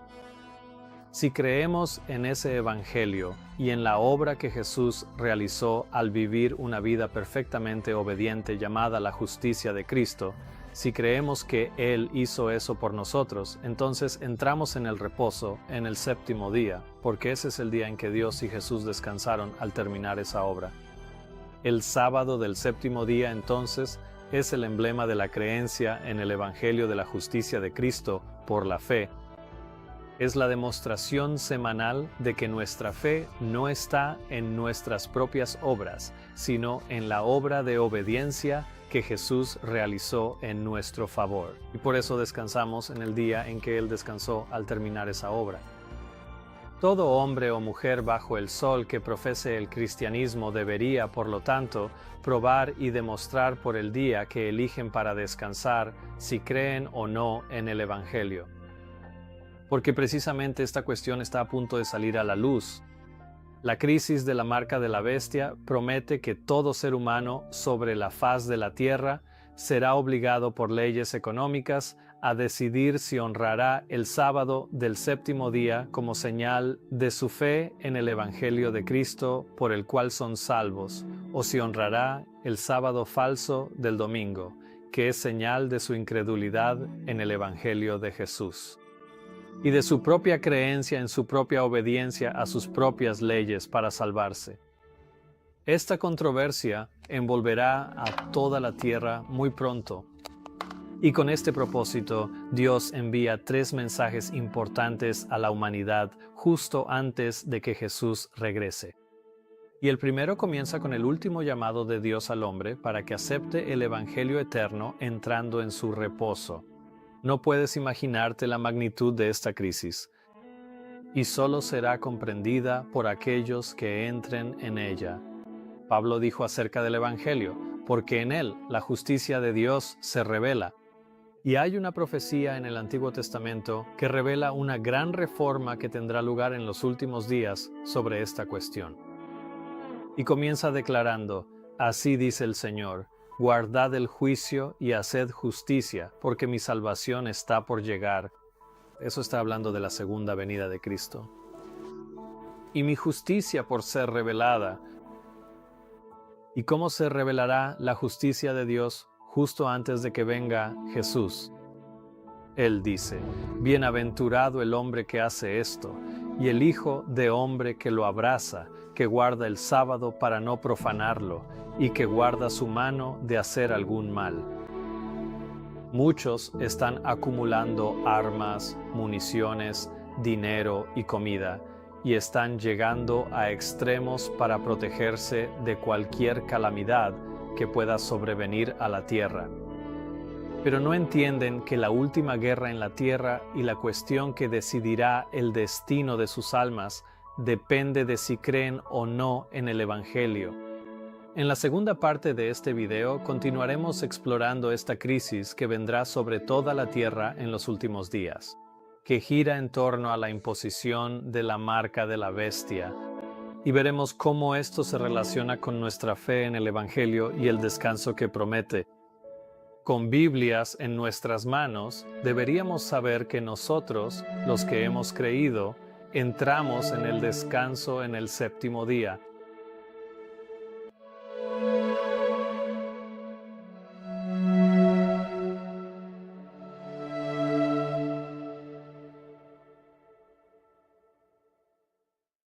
Si creemos en ese Evangelio y en la obra que Jesús realizó al vivir una vida perfectamente obediente llamada la justicia de Cristo, si creemos que Él hizo eso por nosotros, entonces entramos en el reposo en el séptimo día, porque ese es el día en que Dios y Jesús descansaron al terminar esa obra. El sábado del séptimo día, entonces, es el emblema de la creencia en el Evangelio de la justicia de Cristo por la fe. Es la demostración semanal de que nuestra fe no está en nuestras propias obras, sino en la obra de obediencia que Jesús realizó en nuestro favor. Y por eso descansamos en el día en que Él descansó al terminar esa obra. Todo hombre o mujer bajo el sol que profese el cristianismo debería, por lo tanto, probar y demostrar por el día que eligen para descansar si creen o no en el Evangelio. Porque precisamente esta cuestión está a punto de salir a la luz. La crisis de la marca de la bestia promete que todo ser humano sobre la faz de la tierra será obligado por leyes económicas a decidir si honrará el sábado del séptimo día como señal de su fe en el Evangelio de Cristo por el cual son salvos, o si honrará el sábado falso del domingo, que es señal de su incredulidad en el Evangelio de Jesús, y de su propia creencia en su propia obediencia a sus propias leyes para salvarse. Esta controversia envolverá a toda la tierra muy pronto. Y con este propósito, Dios envía 3 mensajes importantes a la humanidad justo antes de que Jesús regrese. Y el primero comienza con el último llamado de Dios al hombre para que acepte el Evangelio eterno entrando en su reposo. No puedes imaginarte la magnitud de esta crisis, y solo será comprendida por aquellos que entren en ella. Pablo dijo acerca del Evangelio, porque en él la justicia de Dios se revela. Y hay una profecía en el Antiguo Testamento que revela una gran reforma que tendrá lugar en los últimos días sobre esta cuestión. Y comienza declarando, así dice el Señor, guardad el juicio y haced justicia, porque mi salvación está por llegar. Eso está hablando de la segunda venida de Cristo. Y mi justicia por ser revelada. ¿Y cómo se revelará la justicia de Dios justo antes de que venga Jesús? Él dice, bienaventurado el hombre que hace esto, y el hijo de hombre que lo abraza, que guarda el sábado para no profanarlo, y que guarda su mano de hacer algún mal. Muchos están acumulando armas, municiones, dinero y comida, y están llegando a extremos para protegerse de cualquier calamidad que pueda sobrevenir a la tierra. Pero no entienden que la última guerra en la tierra y la cuestión que decidirá el destino de sus almas depende de si creen o no en el Evangelio. En la segunda parte de este video continuaremos explorando esta crisis que vendrá sobre toda la tierra en los últimos días, que gira en torno a la imposición de la marca de la bestia, y veremos cómo esto se relaciona con nuestra fe en el Evangelio y el descanso que promete. Con Biblias en nuestras manos, deberíamos saber que nosotros, los que hemos creído, entramos en el descanso en el séptimo día,